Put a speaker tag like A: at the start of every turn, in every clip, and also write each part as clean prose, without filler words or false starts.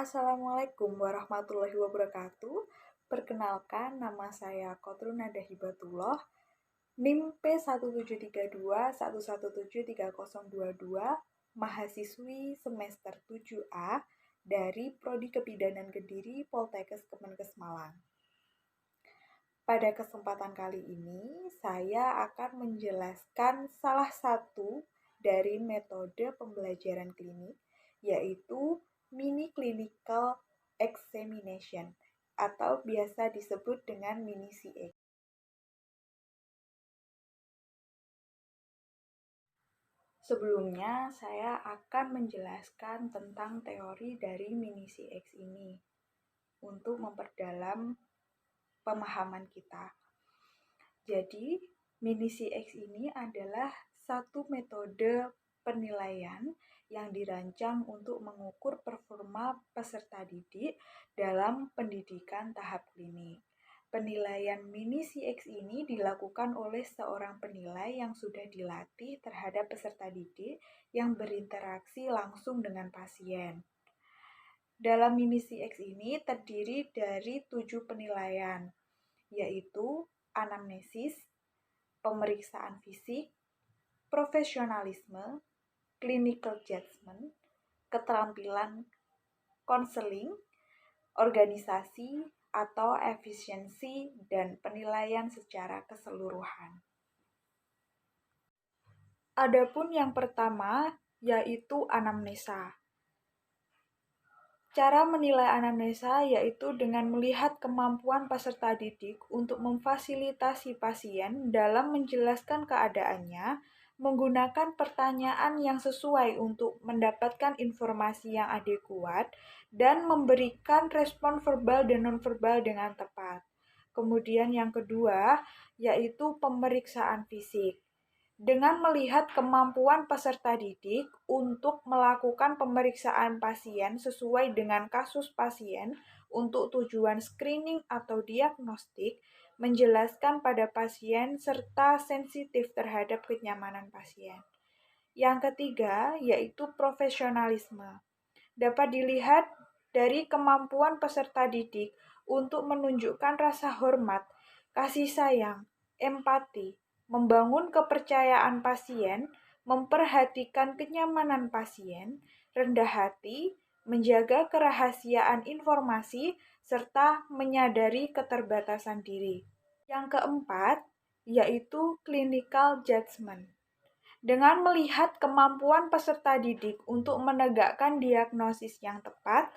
A: Assalamualaikum warahmatullahi wabarakatuh. Perkenalkan, nama saya Kotrun Nada Hibatullah, NIM P172211730022, mahasiswi semester 7A dari Prodi Kebidanan Kediri Poltekkes Kemenkes Malang. Pada kesempatan kali ini, saya akan menjelaskan salah satu dari metode pembelajaran klinik, yaitu mini clinical examination atau biasa disebut dengan mini CX. Sebelumnya, saya akan menjelaskan tentang teori dari mini CX ini untuk memperdalam pemahaman kita. Jadi, mini CX ini adalah satu metode penilaian yang dirancang untuk mengukur performa peserta didik dalam pendidikan tahap klinik. Penilaian mini CX ini dilakukan oleh seorang penilai yang sudah dilatih terhadap peserta didik yang berinteraksi langsung dengan pasien. Dalam mini CX ini terdiri dari 7 penilaian, yaitu anamnesis, pemeriksaan fisik, profesionalisme, clinical judgment, keterampilan konseling, organisasi atau efisiensi, dan penilaian secara keseluruhan. Adapun yang pertama yaitu anamnesa. Cara menilai anamnesa yaitu dengan melihat kemampuan peserta didik untuk memfasilitasi pasien dalam menjelaskan keadaannya, menggunakan pertanyaan yang sesuai untuk mendapatkan informasi yang adekuat, dan memberikan respon verbal dan nonverbal dengan tepat. Kemudian yang kedua yaitu pemeriksaan fisik. Dengan melihat kemampuan peserta didik untuk melakukan pemeriksaan pasien sesuai dengan kasus pasien untuk tujuan screening atau diagnostik, menjelaskan pada pasien serta sensitif terhadap kenyamanan pasien. Yang ketiga yaitu profesionalisme. Dapat dilihat dari kemampuan peserta didik untuk menunjukkan rasa hormat, kasih sayang, empati, membangun kepercayaan pasien, memperhatikan kenyamanan pasien, rendah hati, menjaga kerahasiaan informasi, serta menyadari keterbatasan diri. Yang keempat, yaitu clinical judgment. Dengan melihat kemampuan peserta didik untuk menegakkan diagnosis yang tepat,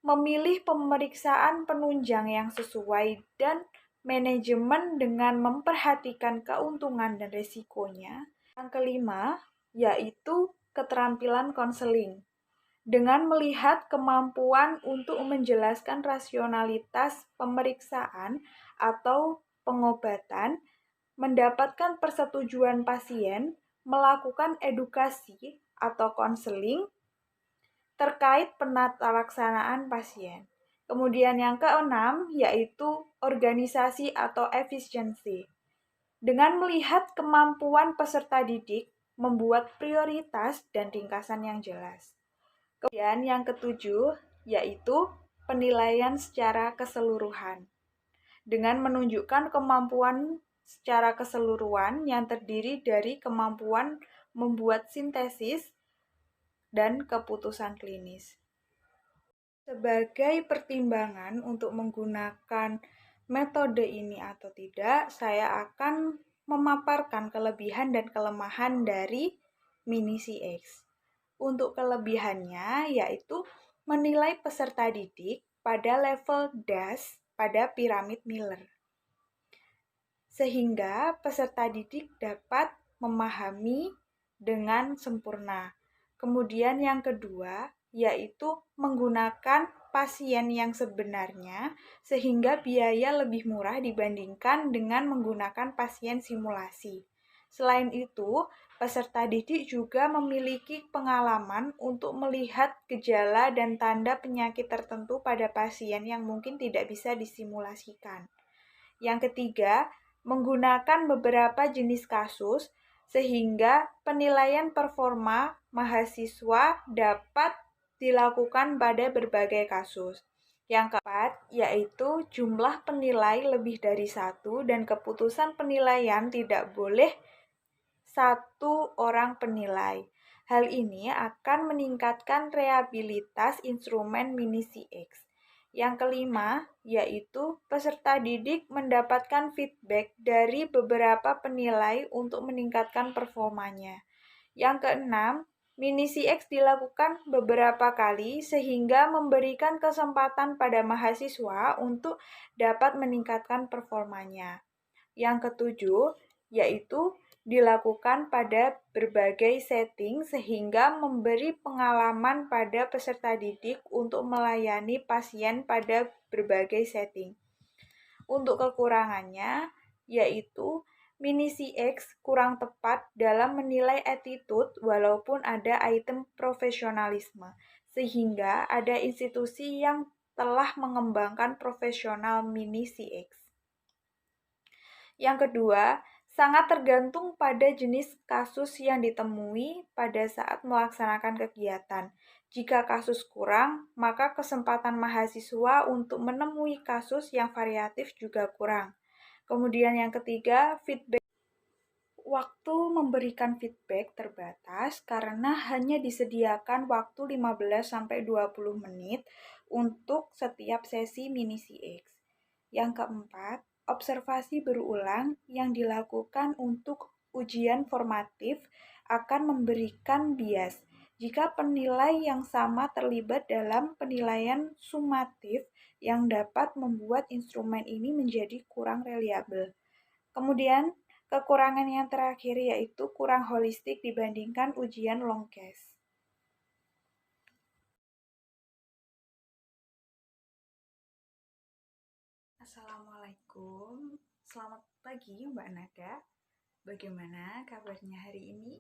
A: memilih pemeriksaan penunjang yang sesuai, dan manajemen dengan memperhatikan keuntungan dan risikonya. Yang kelima, yaitu keterampilan konseling. Dengan melihat kemampuan untuk menjelaskan rasionalitas pemeriksaan atau pengobatan, mendapatkan persetujuan pasien, melakukan edukasi atau konseling terkait penata laksanaan pasien. Kemudian yang keenam yaitu organisasi atau efisiensi. Dengan melihat kemampuan peserta didik, membuat prioritas dan ringkasan yang jelas. Kemudian yang ketujuh yaitu penilaian secara keseluruhan. Dengan menunjukkan kemampuan secara keseluruhan yang terdiri dari kemampuan membuat sintesis dan keputusan klinis. Sebagai pertimbangan untuk menggunakan metode ini atau tidak, saya akan memaparkan kelebihan dan kelemahan dari mini CX. Untuk kelebihannya yaitu menilai peserta didik pada level DAS pada piramid Miller, sehingga peserta didik dapat memahami dengan sempurna. Kemudian yang kedua yaitu menggunakan pasien yang sebenarnya sehingga biaya lebih murah dibandingkan dengan menggunakan pasien simulasi. Selain itu, peserta didik juga memiliki pengalaman untuk melihat gejala dan tanda penyakit tertentu pada pasien yang mungkin tidak bisa disimulasikan. Yang ketiga, menggunakan beberapa jenis kasus sehingga penilaian performa mahasiswa dapat dilakukan pada berbagai kasus. Yang keempat, yaitu jumlah penilai lebih dari satu dan keputusan penilaian tidak boleh satu orang penilai. Hal ini akan meningkatkan reliabilitas instrumen mini CX. Yang kelima, yaitu peserta didik mendapatkan feedback dari beberapa penilai untuk meningkatkan performanya. Yang keenam, mini CX dilakukan beberapa kali sehingga memberikan kesempatan pada mahasiswa untuk dapat meningkatkan performanya. Yang ketujuh, yaitu dilakukan pada berbagai setting sehingga memberi pengalaman pada peserta didik untuk melayani pasien pada berbagai setting. Untuk kekurangannya, yaitu mini CX kurang tepat dalam menilai attitude walaupun ada item profesionalisme, sehingga ada institusi yang telah mengembangkan profesional mini CX. Yang kedua, sangat tergantung pada jenis kasus yang ditemui pada saat melaksanakan kegiatan. Jika kasus kurang, maka kesempatan mahasiswa untuk menemui kasus yang variatif juga kurang. Kemudian yang ketiga, feedback. Waktu memberikan feedback terbatas karena hanya disediakan waktu 15-20 menit untuk setiap sesi mini CX. Yang keempat, observasi berulang yang dilakukan untuk ujian formatif akan memberikan bias. Jika penilai yang sama terlibat dalam penilaian sumatif yang dapat membuat instrumen ini menjadi kurang reliabel. Kemudian, kekurangan yang terakhir yaitu kurang holistik dibandingkan ujian long case. Assalamualaikum, selamat pagi Mbak Nada. Bagaimana kabarnya hari ini?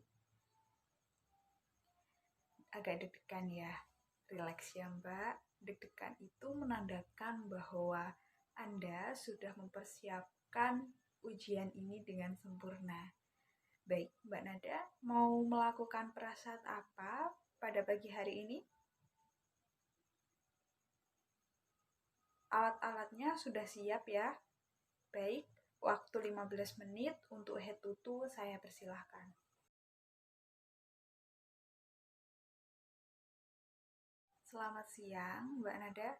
A: Agak deg-degan ya, rileks ya Mbak. Deg-degan itu menandakan bahwa Anda sudah mempersiapkan ujian ini dengan sempurna. Baik, Mbak Nada, mau melakukan prasat apa pada pagi hari ini? Alat-alatnya sudah siap ya? Baik, waktu 15 menit untuk head to toe saya persilahkan. Selamat siang, Mbak Nada.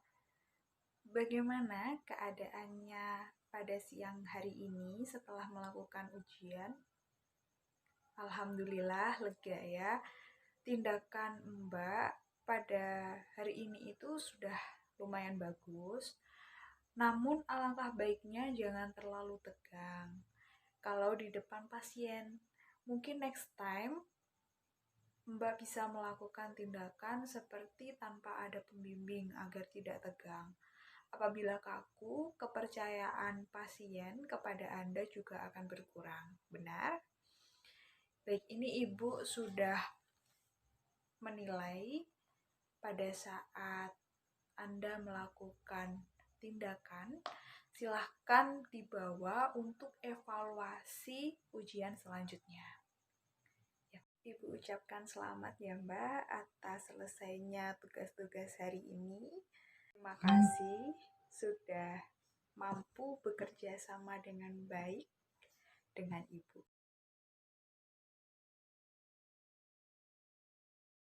A: Bagaimana keadaannya pada siang hari ini setelah melakukan ujian? Alhamdulillah lega ya. Tindakan Mbak pada hari ini itu sudah lumayan bagus. Namun alangkah baiknya jangan terlalu tegang kalau di depan pasien. Mungkin next time Mbak bisa melakukan tindakan seperti tanpa ada pembimbing agar tidak tegang. Apabila kaku, kepercayaan pasien kepada Anda juga akan berkurang. Benar? Baik, ini Ibu sudah menilai pada saat Anda melakukan tindakan. Silahkan dibawa untuk evaluasi ujian selanjutnya. Ibu ucapkan selamat ya Mbak atas selesainya tugas-tugas hari ini. Terima kasih sudah mampu bekerja sama dengan baik dengan Ibu.